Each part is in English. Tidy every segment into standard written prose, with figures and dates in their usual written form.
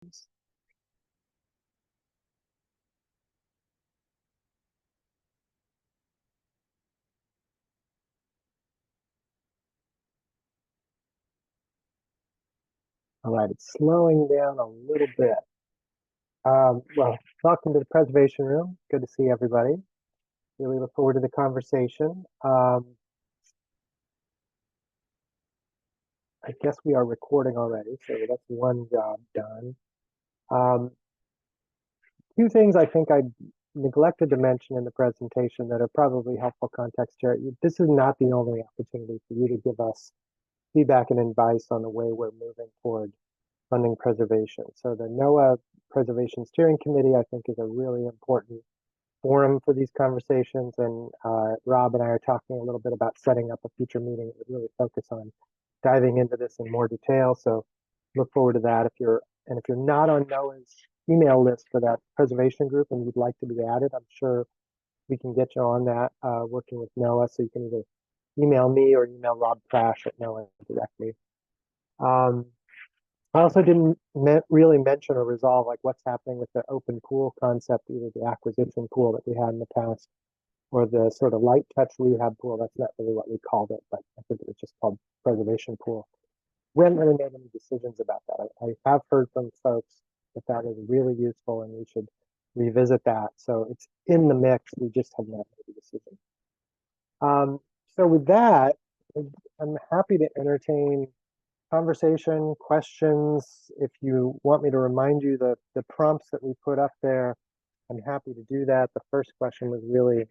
All right, it's slowing down a little bit. Well, welcome to the preservation room. Good to see everybody. Really look forward to the conversation. I guess we are recording already, so that's one job done. Two things I think I neglected to mention in the presentation that are probably helpful context here. This is not the only opportunity for you to give us feedback and advice on the way we're moving toward funding preservation. So the NOAA Preservation Steering Committee, I think, is a really important forum for these conversations. And Rob and I are talking a little bit about setting up a future meeting that would really focus on diving into this in more detail. So look forward to that. If you're not on NOAA's email list for that preservation group and you'd like to be added, I'm sure we can get you on that, working with NOAA. So you can either email me or email Rob Crash at NOAA directly. I also didn't really mention or resolve like what's happening with the open pool concept, either the acquisition pool that we had in the past or the sort of light touch rehab pool. That's not really what we called it, but I think it was just called preservation pool. We haven't really made any decisions about that. I have heard from folks that that is really useful and we should revisit that. So it's in the mix. We just have not made a decision. So with that, I'm happy to entertain conversation, questions. If you want me to remind you the prompts that we put up there, I'm happy to do that. The first question was really,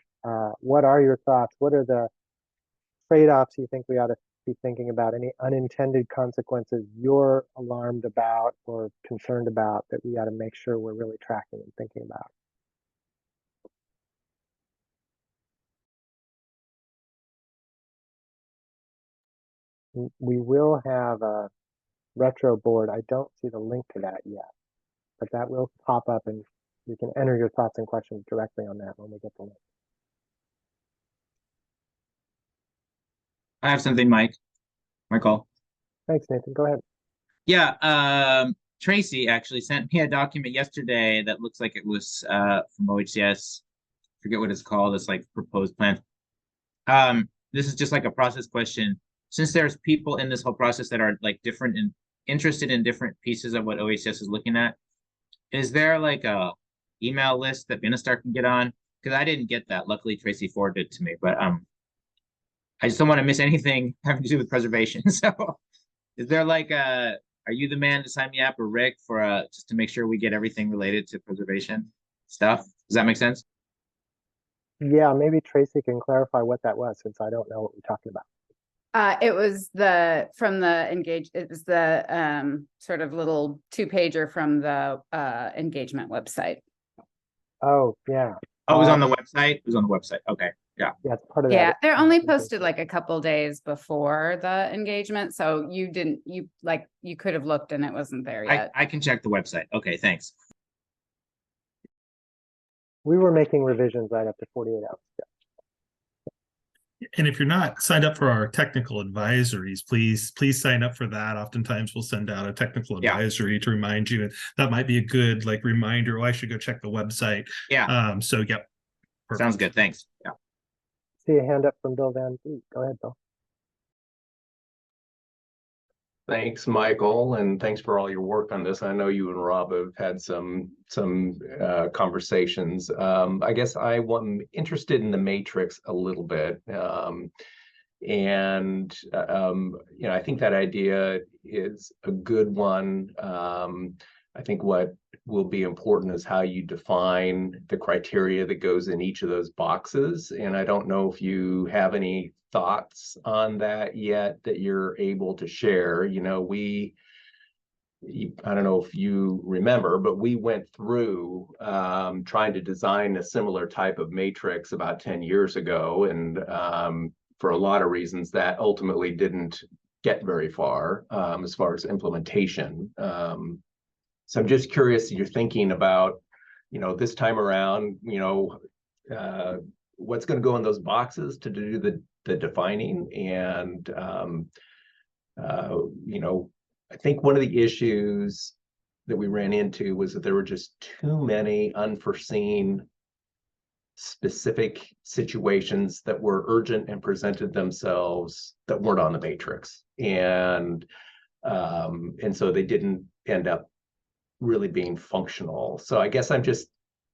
what are your thoughts? What are the trade-offs you think we ought to be thinking about? Any unintended consequences you're alarmed about or concerned about that we ought to make sure we're really tracking and thinking about? We will have a retro board. I don't see the link to that yet, but that will pop up and you can enter your thoughts and questions directly on that when we get the link. I have something, Michael. Thanks, Nathan. Go ahead. Yeah, Tracy actually sent me a document yesterday that looks like it was from OHCS. Forget what it's called. It's like proposed plan. This is just like a process question. Since there's people in this whole process that are like different and interested in different pieces of what OHCS is looking at, is there like a email list that Ministar can get on? Because I didn't get that. Luckily, Tracy forwarded it to me, but I just don't want to miss anything having to do with preservation. So is there like are you the man to sign me up, or Rick, for just to make sure we get everything related to preservation stuff? Does that make sense? Yeah, maybe Tracy can clarify what that was, since I don't know what we're talking about. It was it was the sort of little 2-pager from the engagement website. Oh, yeah. Oh, it was on the website? It was on the website. Okay. Yeah. Yeah, it's part of Yeah, that. they're only posted like a couple days before the engagement. So you could have looked and it wasn't there yet. I can check the website. Okay, thanks. We were making revisions right up to 48 hours ago. And if you're not signed up for our technical advisories, please sign up for that. Oftentimes we'll send out a technical advisory to remind you. That might be a good like reminder. Oh, I should go check the website. Yeah. So yep. Perfect. Sounds good. Thanks. Yeah. See a hand up from Bill Van Vliet. Go ahead, Bill. Thanks, Michael, and thanks for all your work on this. I know you and Rob have had some conversations. I guess I'm interested in the matrix a little bit, and I think that idea is a good one. I think what will be important is how you define the criteria that goes in each of those boxes. And I don't know if you have any thoughts on that yet that you're able to share. I don't know if you remember, but we went through trying to design a similar type of matrix about 10 years ago. And for a lot of reasons that ultimately didn't get very far as implementation. So I'm just curious, you're thinking about, this time around, what's going to go in those boxes to do the defining. And, I think one of the issues that we ran into was that there were just too many unforeseen specific situations that were urgent and presented themselves that weren't on the matrix. And so they didn't end up really being functional. So I guess I'm just,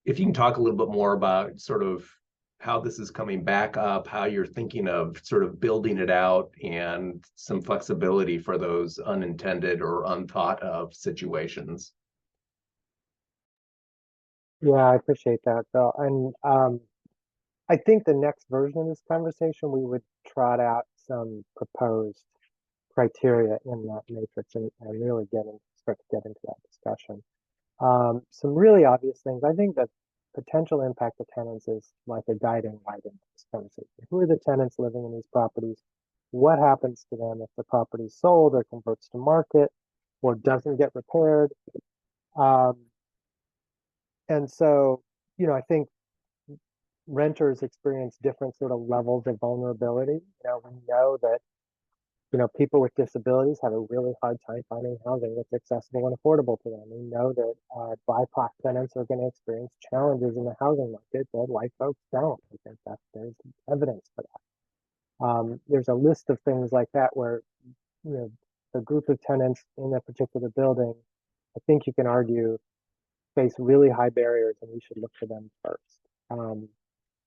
if you can talk a little bit more about sort of how this is coming back up, how you're thinking of sort of building it out, and some flexibility for those unintended or unthought of situations. Yeah, I appreciate that, Bill. And I think the next version of this conversation, we would trot out some proposed criteria in that matrix and really start to get into that discussion. Some really obvious things. I think that potential impact to tenants is like a guiding light in this conversation. Who are the tenants living in these properties? What happens to them if the property is sold or converts to market or doesn't get repaired? And so, I think renters experience different sort of levels of vulnerability. We know that people with disabilities have a really hard time finding housing that's accessible and affordable to them. We know that BIPOC tenants are going to experience challenges in the housing market that white folks don't. I think that there's evidence for that. There's a list of things like that where, the group of tenants in a particular building, I think you can argue, face really high barriers, and we should look for them first.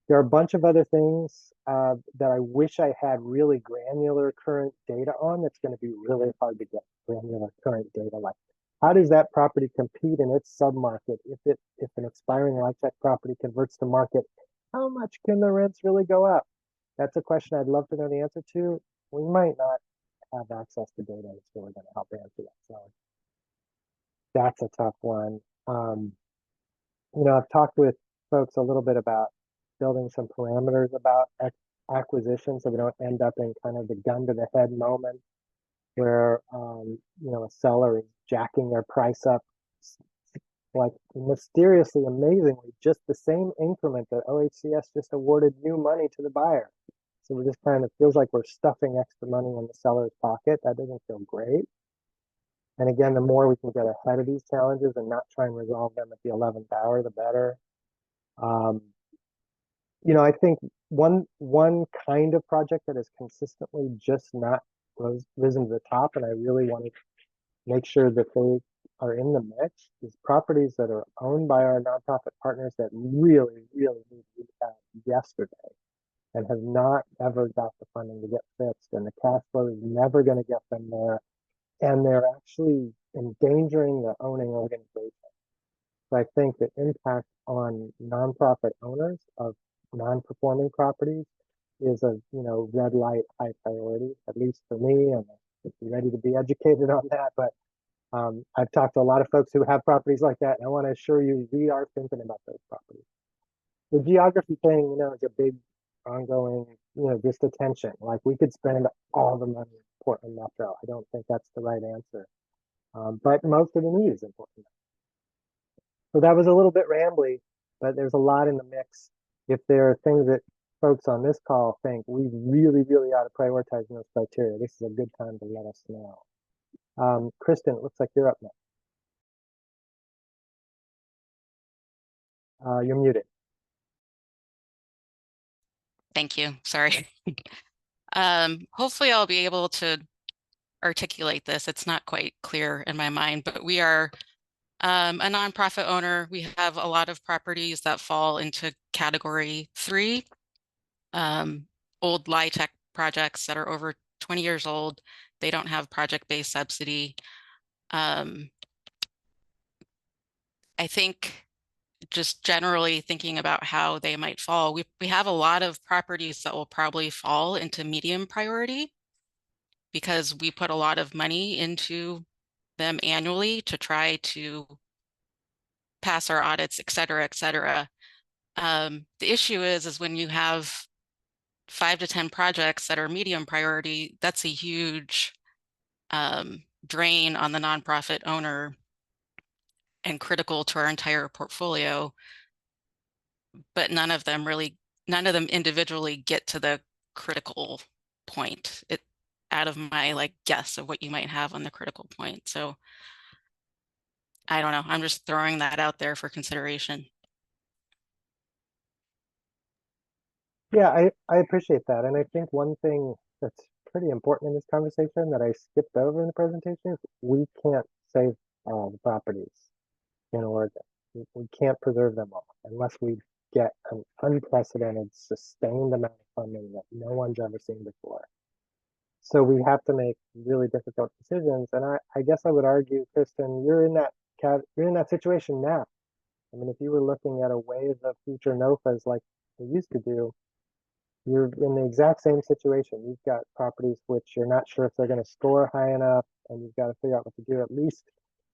There are a bunch of other things that I wish I had really granular current data on. That's going to be really hard to get granular current data. Like, how does that property compete in its submarket? If an expiring LIHTC property converts to market, how much can the rents really go up? That's a question I'd love to know the answer to. We might not have access to data that's really going to help answer that. So that's a tough one. I've talked with folks a little bit about building some parameters about acquisition, so we don't end up in kind of the gun to the head moment where a seller is jacking their price up like mysteriously, amazingly, just the same increment that OHCS just awarded new money to the buyer. So we just kind of feels like we're stuffing extra money in the seller's pocket. That doesn't feel great. And again, the more we can get ahead of these challenges and not try and resolve them at the 11th hour, the better. I think one kind of project that has consistently just not risen to the top, and I really want to make sure that they are in the mix, is properties that are owned by our nonprofit partners that really, really need rehab yesterday and have not ever got the funding to get fixed, and the cash flow is never going to get them there, and they're actually endangering the owning organization. So I think the impact on nonprofit owners of non-performing properties is a red light high priority, at least for me. And I'm ready to be educated on that. But I've talked to a lot of folks who have properties like that, and I want to assure you we are thinking about those properties. The geography thing, is a big ongoing, just attention. Like, we could spend all the money in Portland Metro. I don't think that's the right answer. But most of the need is important. So that was a little bit rambly, but there's a lot in the mix. If there are things that folks on this call think we really, really ought to prioritize those criteria, this is a good time to let us know. Kristen, it looks like you're up next. You're muted. Thank you. Sorry. Hopefully I'll be able to articulate this. It's not quite clear in my mind, but we are a nonprofit owner. We have a lot of properties that fall into category 3, old LIHTC projects that are over 20 years old. They don't have project-based subsidy. I think just generally thinking about how they might fall, we have a lot of properties that will probably fall into medium priority because we put a lot of money into them annually to try to pass our audits, et cetera, et cetera. The issue is when you have 5 to 10 projects that are medium priority, that's a huge drain on the nonprofit owner and critical to our entire portfolio. But none of them individually get to the critical point. Out of my guess of what you might have on the critical point. So I don't know. I'm just throwing that out there for consideration. Yeah, I appreciate that. And I think one thing that's pretty important in this conversation that I skipped over in the presentation is we can't save all the properties in Oregon. We can't preserve them all unless we get an unprecedented, sustained amount of funding that no one's ever seen before. So we have to make really difficult decisions. And I guess I would argue, Kristen, you're in that situation now. I mean, if you were looking at a wave of future NOFAs like we used to do, you're in the exact same situation. You've got properties which you're not sure if they're going to score high enough, and you've got to figure out what to do. At least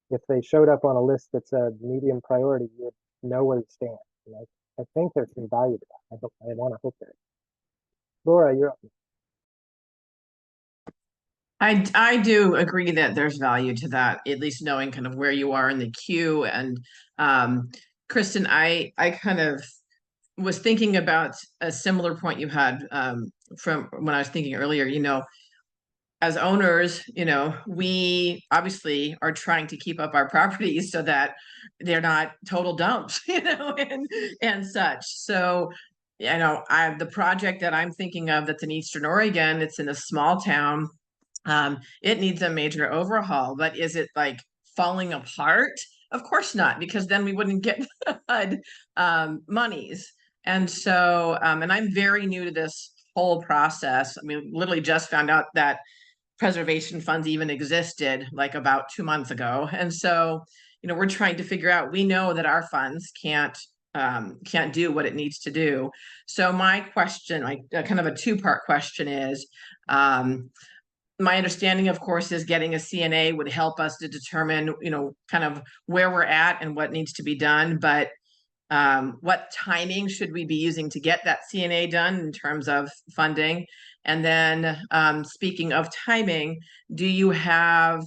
if they showed up on a list that said medium priority, you would know where you stand. And I think there's some value to that. I want to hope there is. Laura, you're up. I do agree that there's value to that, at least knowing kind of where you are in the queue. And Kristen, I kind of was thinking about a similar point you had from when I was thinking earlier, as owners, we obviously are trying to keep up our properties so that they're not total dumps, and such. So, the project that I'm thinking of that's in Eastern Oregon, it's in a small town. It needs a major overhaul, but is it like falling apart? Of course not, because then we wouldn't get HUD monies. And so, and I'm very new to this whole process. I mean, literally just found out that preservation funds even existed like about 2 months ago. And so, we're trying to figure out, we know that our funds can't do what it needs to do. So my question, like kind of a two-part question is, my understanding, of course, is getting a CNA would help us to determine, kind of where we're at and what needs to be done. But what timing should we be using to get that CNA done in terms of funding? And then speaking of timing, do you have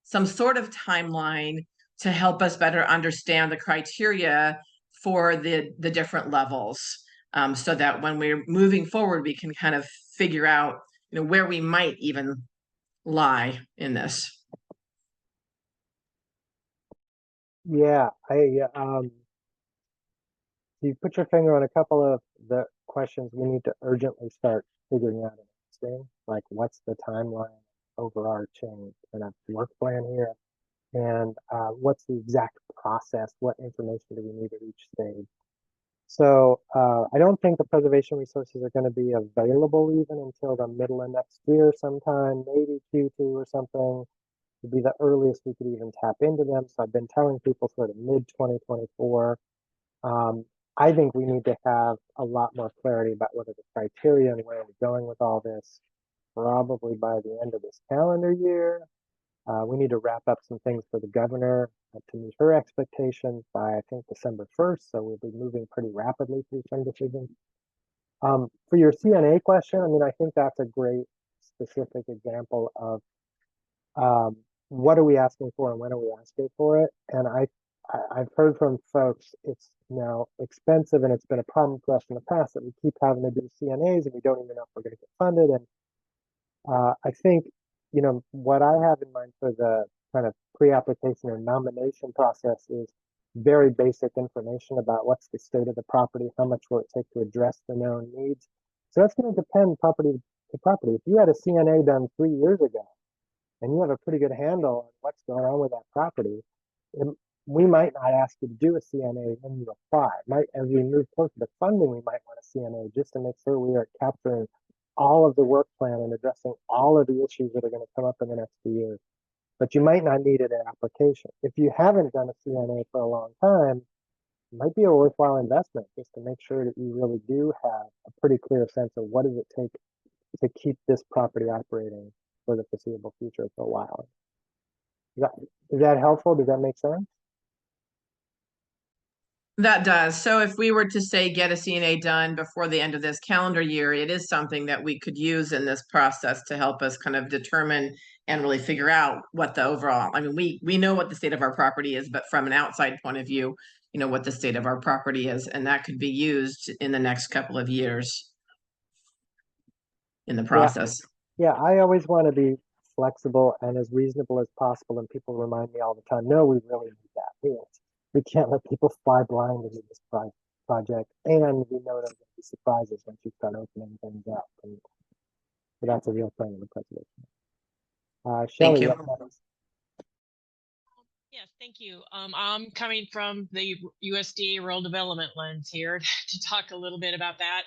some sort of timeline to help us better understand the criteria for the different levels, so that when we're moving forward, we can kind of figure out, where we might even lie in this? Yeah, you put your finger on a couple of the questions we need to urgently start figuring out and understanding, like what's the timeline, overarching kind of work plan here, and what's the exact process, what information do we need at each stage. So I don't think the preservation resources are going to be available even until the middle of next year sometime, maybe Q2 or something would be the earliest we could even tap into them. So I've been telling people sort of mid 2024. I think we need to have a lot more clarity about what are the criteria and where we're going with all this, probably by the end of this calendar year. We need to wrap up some things for the governor to meet her expectations by, I think, December 1st. So we'll be moving pretty rapidly through some decisions. For your CNA question, I mean, I think that's a great specific example of what are we asking for and when are we asking for it? And I've heard from folks it's now expensive, and it's been a problem for us in the past that we keep having to do CNAs and we don't even know if we're going to get funded. And I think, what I have in mind for the kind of pre-application or nomination process is very basic information about what's the state of the property, how much will it take to address the known needs. So that's going to depend property to property. If you had a CNA done 3 years ago and you have a pretty good handle on what's going on with that property, we might not ask you to do a CNA when you apply. As we move closer to funding, we might want a CNA just to make sure we are capturing all of the work plan and addressing all of the issues that are going to come up in the next few years. But you might not need it in application. If you haven't done a CNA for a long time, it might be a worthwhile investment just to make sure that you really do have a pretty clear sense of what does it take to keep this property operating for the foreseeable future for a while. Is that helpful? Does that make sense? That does. So if we were to say get a CNA done before the end of this calendar year, it is something that we could use in this process to help us kind of determine and really figure out what the overall, I mean, we know what the state of our property is, but from an outside point of view, what the state of our property is, and that could be used in the next couple of years in the process. Yeah, I always want to be flexible and as reasonable as possible. And people remind me all the time, no, we really need that. We can't let people fly blind into this project. And we know there's going to be surprises once you start opening things up. And so that's a real thing in the preservation. Shelley, you. what's next? Yes, thank you. I'm coming from the USDA rural development lens here to talk a little bit about that.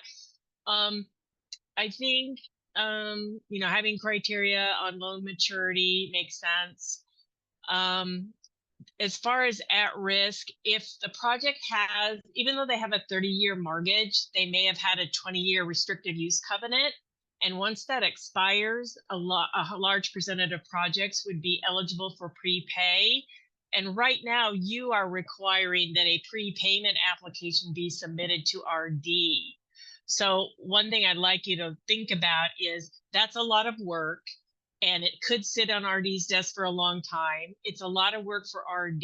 I think, having criteria on loan maturity makes sense. As far as at risk, if the project has, even though they have a 30-year mortgage, they may have had a 20-year restrictive use covenant. And once that expires, a large percentage of projects would be eligible for prepay. And right now, you are requiring that a prepayment application be submitted to RD. So one thing I'd like you to think about is that's a lot of work, and it could sit on RD's desk for a long time. It's a lot of work for RD.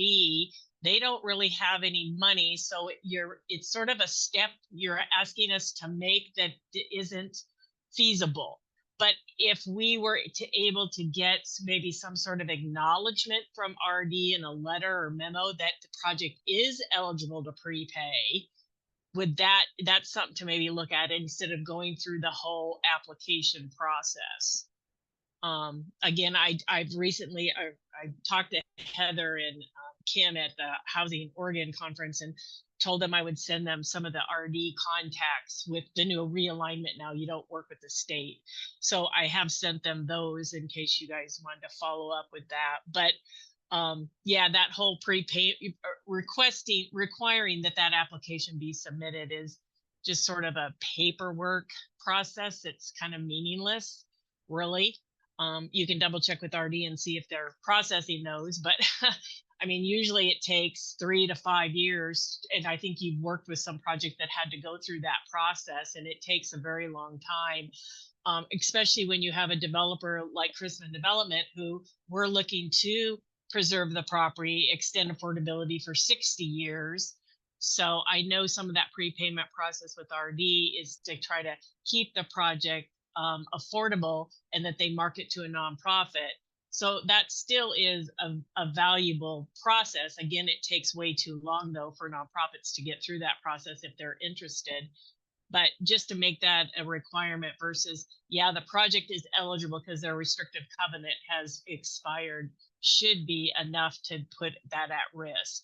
They don't really have any money, so it's sort of a step you're asking us to make that isn't feasible. But if we were able to get maybe some sort of acknowledgement from RD in a letter or memo that the project is eligible to prepay, that's something to maybe look at instead of going through the whole application process. Again, I've recently I talked to Heather and Kim at the Housing Oregon conference and told them I would send them some of the RD contacts with the new realignment. Now you don't work with the state. So I have sent them those in case you guys wanted to follow up with that. But yeah, that whole requiring that application be submitted is just sort of a paperwork process. It's kind of meaningless, really. You can double check with RD and see if they're processing those, but I mean, usually it takes 3 to 5 years. And I think you've worked with some project that had to go through that process, and it takes a very long time, especially when you have a developer like Chrisman Development, who we're looking to preserve the property, extend affordability for 60 years. So I know some of that prepayment process with RD is to try to keep the project affordable and that they market to a nonprofit. So that still is a valuable process. Again, it takes way too long, though, for nonprofits to get through that process if they're interested. But just to make that a requirement versus, yeah, the project is eligible because their restrictive covenant has expired, should be enough to put that at risk.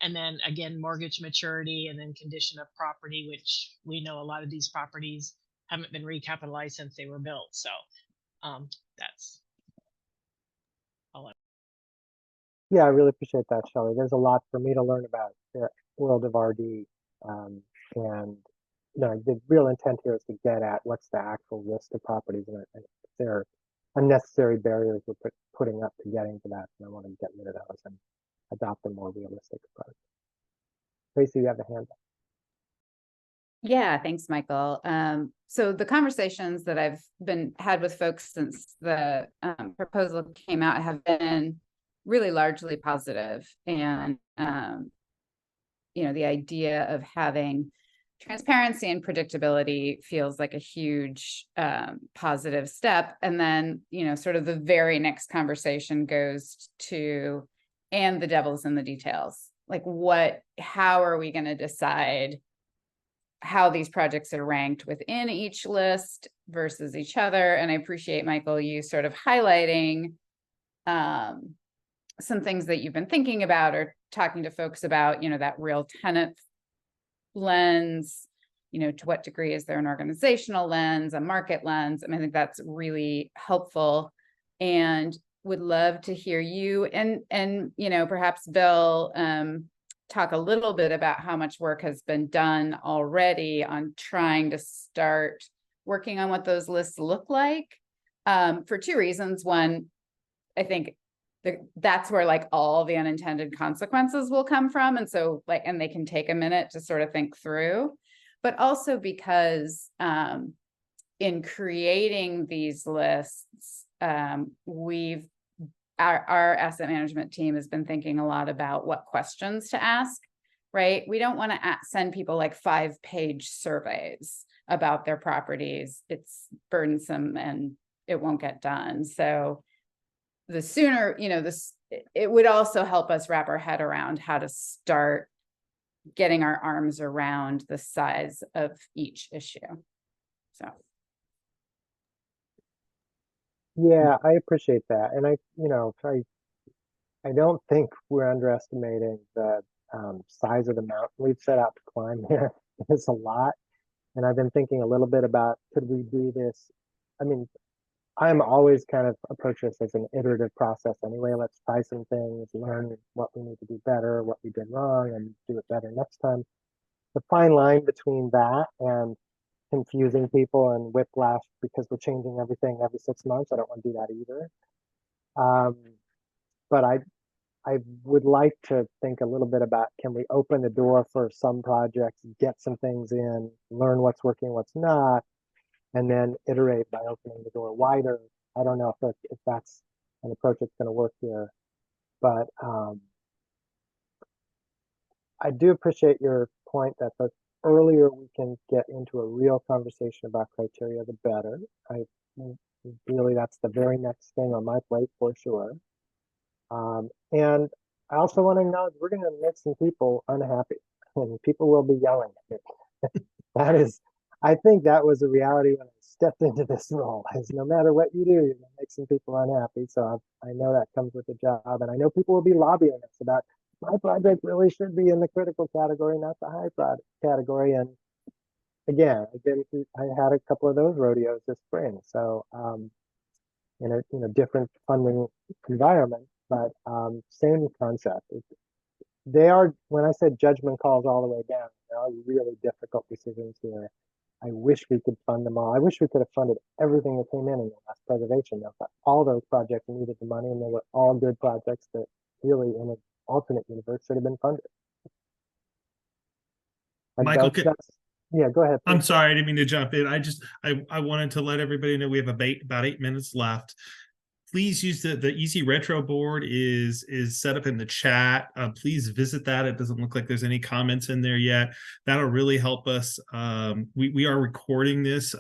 And then again, mortgage maturity and then condition of property, which we know a lot of these properties haven't been recapitalized since they were built. So that's all. Yeah, I really appreciate that, Shelley. There's a lot for me to learn about the world of RD. And the real intent here is to get at what's the actual risk to properties, and if there are unnecessary barriers we're putting up to getting to that, and I want to get rid of those and adopt a more realistic approach. Tracy, you have a hand up. Yeah, thanks, Michael. So the conversations that I've had with folks since the proposal came out have been really largely positive. And, the idea of having transparency and predictability feels like a huge positive step. And then, sort of the very next conversation goes to, and the devil's in the details. Like how are we going to decide how these projects are ranked within each list versus each other? And I appreciate, Michael, you sort of highlighting some things that you've been thinking about or talking to folks about, that real tenant lens, to what degree is there an organizational lens, a market lens? I think that's really helpful, and would love to hear you and perhaps Bill talk a little bit about how much work has been done already on trying to start working on what those lists look like, for two reasons. One, I think that's where like all the unintended consequences will come from. And so and they can take a minute to sort of think through, but also because in creating these lists, our asset management team has been thinking a lot about what questions to ask, right? We don't want to send people like 5-page surveys about their properties. It's burdensome and it won't get done. So the sooner, you know, it would also help us wrap our head around how to start getting our arms around the size of each issue. So. Yeah, I appreciate that. And I don't think we're underestimating the size of the mountain we've set out to climb here. It's a lot. And I've been thinking a little bit about, could we do this? I mean, I'm always kind of approach this as an iterative process anyway. Let's try some things, learn what we need to do better, what we did wrong, and do it better next time. The fine line between that and confusing people and whiplash because we're changing everything every 6 months. I don't want to do that either. But I would like to think a little bit about, can we open the door for some projects, get some things in, learn what's working, what's not, and then iterate by opening the door wider. I don't know if that's an approach that's going to work here, but I do appreciate your point that the earlier we can get into a real conversation about criteria, the better. Really, that's the very next thing on my plate for sure. And I also want to acknowledge we're going to make some people unhappy, and people will be yelling at me. That is, I think that was a reality when I stepped into this role. Is no matter what you do, you're going to make some people unhappy. So I know that comes with the job, and I know people will be lobbying us about, my project really should be in the critical category, not the high product category. And again, I had a couple of those rodeos this spring. So in a different funding environment, but same concept. They are, when I said judgment calls all the way down, there are really difficult decisions here. I wish we could fund them all. I wish we could have funded everything that came in the last preservation bill, but all those projects needed the money, and they were all good projects that really, in an alternate universe, should have been funded. And Michael, yeah, go ahead. I'm sorry, I didn't mean to jump in. I wanted to let everybody know we have about 8 minutes left. Please use the Easy Retro board is set up in the chat. Please visit that. It doesn't look like there's any comments in there yet. That'll really help us. We are recording this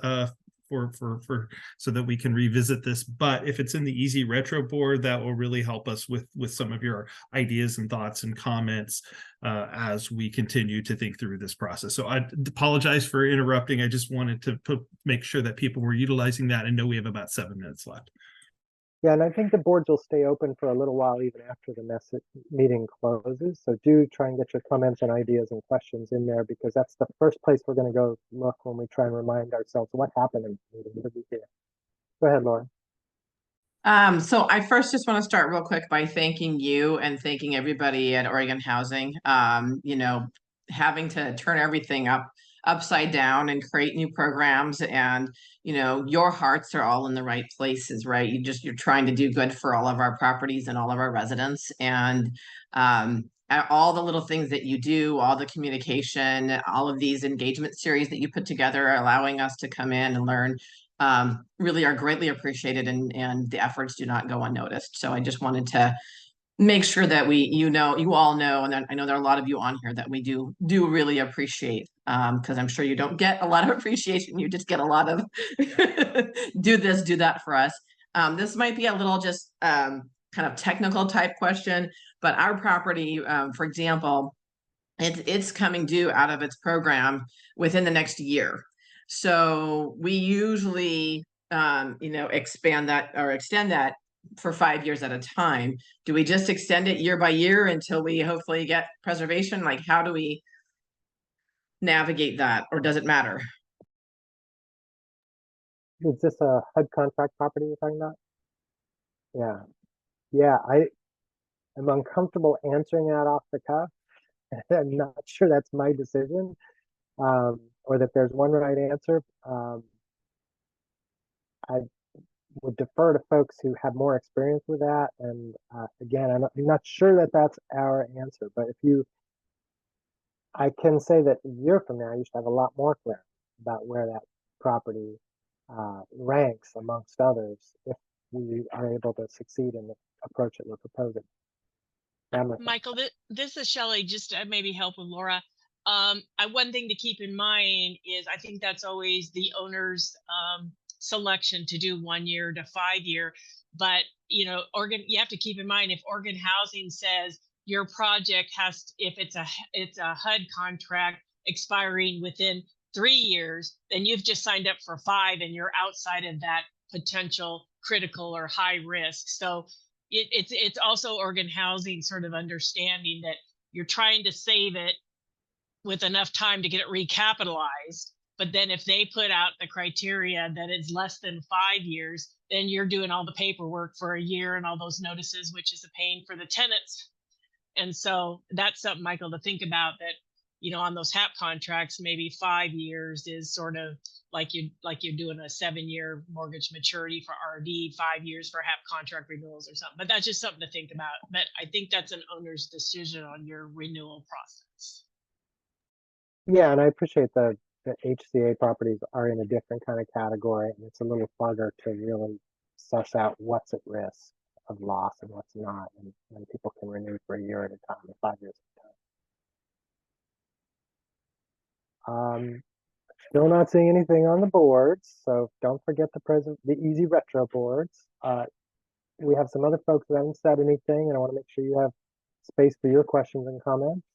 for so that we can revisit this. But if it's in the Easy Retro board, that will really help us with some of your ideas and thoughts and comments as we continue to think through this process. So I apologize for interrupting. I just wanted to make sure that people were utilizing that, and know we have about 7 minutes left. Yeah, and I think the boards will stay open for a little while even after the meeting closes. So do try and get your comments and ideas and questions in there, because that's the first place we're going to go look when we try and remind ourselves what happened in the meeting. Go ahead, Laura. So I first just want to start real quick by thanking you and thanking everybody at Oregon Housing. Having to turn everything upside down and create new programs, and your hearts are all in the right places, right? You're trying to do good for all of our properties and all of our residents, and all the little things that you do, all the communication, all of these engagement series that you put together, allowing us to come in and learn, really are greatly appreciated, and the efforts do not go unnoticed. So I just wanted to make sure that you all know, and I know there are a lot of you on here, that we do really appreciate, because I'm sure you don't get a lot of appreciation. You just get a lot of do this, do that for us. This might be a little just kind of technical type question, but our property, for example, it's coming due out of its program within the next year. So we usually, expand that or extend that for 5 years at a time. Do we just extend it year by year until we hopefully get preservation? Like, how do we navigate that, or does it matter? Is this a HUD contract property you're talking about? Yeah, I am uncomfortable answering that off the cuff. I'm not sure that's my decision, or that there's one right answer. I would defer to folks who have more experience with that. And again, I'm not sure that that's our answer, but I can say that a year from now, you should have a lot more clarity about where that property ranks amongst others, if we are able to succeed in the approach that we're proposing. Michael, this is Shelley, just to maybe help with Laura. One thing to keep in mind is, I think that's always the owner's selection to do 1 year to 5 year. But, you know, you have to keep in mind, if Oregon Housing says your project has, if it's a HUD contract expiring within 3 years, then you've just signed up for 5 and you're outside of that potential critical or high risk. So it's also Oregon Housing sort of understanding that you're trying to save it with enough time to get it recapitalized. But then if they put out the criteria that it's less than 5 years, then you're doing all the paperwork for a year and all those notices, which is a pain for the tenants. And so that's something, Michael, to think about, that, you know, on those HAP contracts, maybe 5 years is sort of like you're doing a 7-year mortgage maturity for RD, 5 years for HAP contract renewals or something. But that's just something to think about. But I think that's an owner's decision on your renewal process. Yeah, and I appreciate the HCA properties are in a different kind of category, and it's a little harder to really suss out what's at risk of loss and what's not, and people can renew for a year at a time or 5 years at a time. Still not seeing anything on the boards, so don't forget the easy retro boards. We have some other folks that haven't said anything, and I want to make sure you have space for your questions and comments.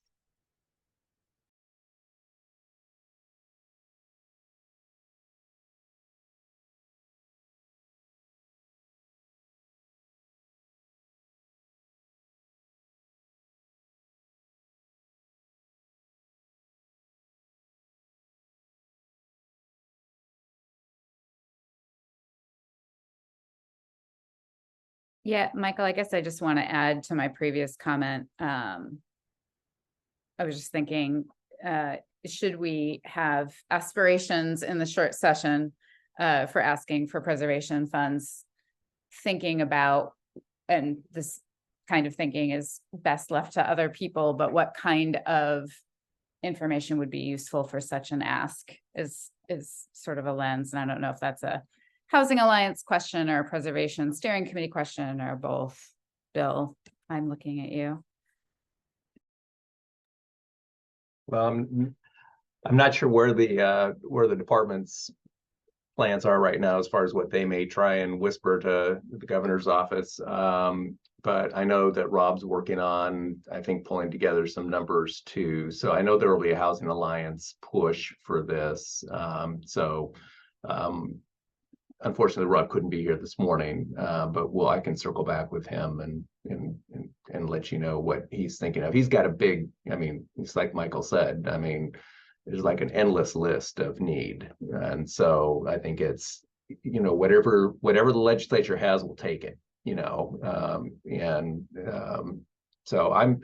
Yeah, Michael, I guess I just want to add to my previous comment. I was just thinking, should we have aspirations in the short session for asking for preservation funds, thinking about, and this kind of thinking is best left to other people, but what kind of information would be useful for such an ask is sort of a lens. And I don't know if that's a Housing Alliance question or a Preservation Steering Committee question or both. Bill, I'm looking at you. Well, I'm not sure where the department's plans are right now as far as what they may try and whisper to the governor's office. But I know that Rob's working on, I think, pulling together some numbers too. So I know there will be a Housing Alliance push for this. Unfortunately, Rob couldn't be here this morning, but I can circle back with him and let you know what he's thinking of. He's got a big, I mean, it's like Michael said, I mean, there's like an endless list of need. And so I think it's, you know, whatever the legislature has, we'll take it, you know. So I'm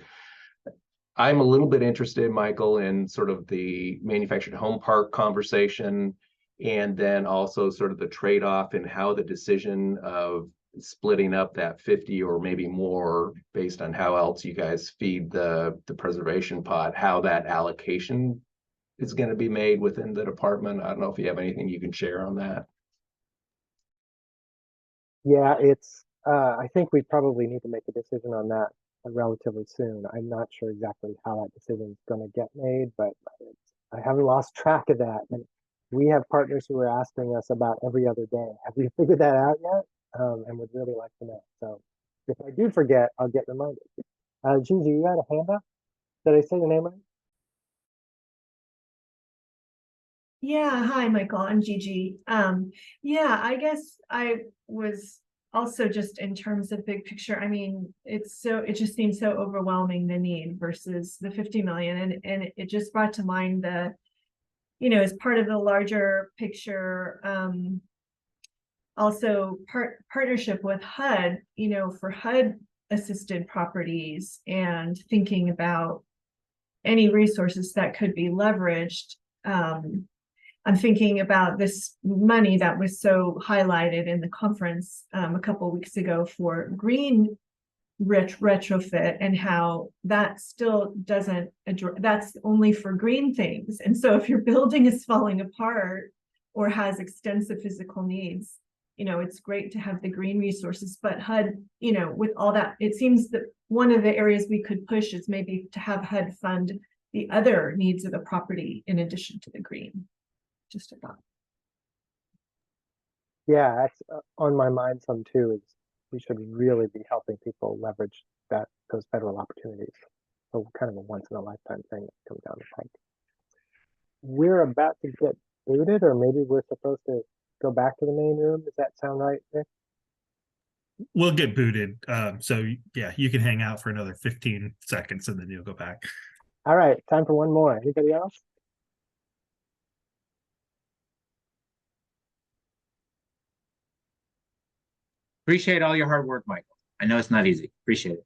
a little bit interested, Michael, in sort of the manufactured home park conversation, and then also sort of the trade-off in how the decision of splitting up that 50 or maybe more based on how else you guys feed the preservation pot, how that allocation is going to be made within the department. I don't know if you have anything you can share on that. Yeah, I think we probably need to make a decision on that relatively soon. I'm not sure exactly how that decision is going to get made, but I haven't lost track of that. And we have partners who are asking us about every other day. Have you figured that out yet? And would really like to know. So if I do forget, I'll get reminded. Gigi, you had a hand up? Did I say your name right? Yeah, hi, Michael. I'm Gigi. Yeah, I guess I was also just in terms of big picture. I mean, it just seems so overwhelming, the need versus the 50 million. And it just brought to mind the, you know, as part of the larger picture, also partnership with HUD, you know, for HUD assisted properties and thinking about any resources that could be leveraged. I'm thinking about this money that was so highlighted in the conference a couple of weeks ago for green retrofit, and how that still doesn't address, that's only for green things. And so if your building is falling apart or has extensive physical needs, you know, it's great to have the green resources, but HUD, you know, with all that, it seems that one of the areas we could push is maybe to have HUD fund the other needs of the property in addition to the green. Just a thought. Yeah, that's on my mind some too. Is we should really be helping people leverage those federal opportunities. So kind of a once in a lifetime thing that comes down the pike. We're about to get booted, or maybe we're supposed to go back to the main room. Does that sound right, Nick? We'll get booted. So yeah, you can hang out for another 15 seconds and then you'll go back. All right, time for one more. Anybody else? Appreciate all your hard work, Michael. I know it's not easy. Appreciate it.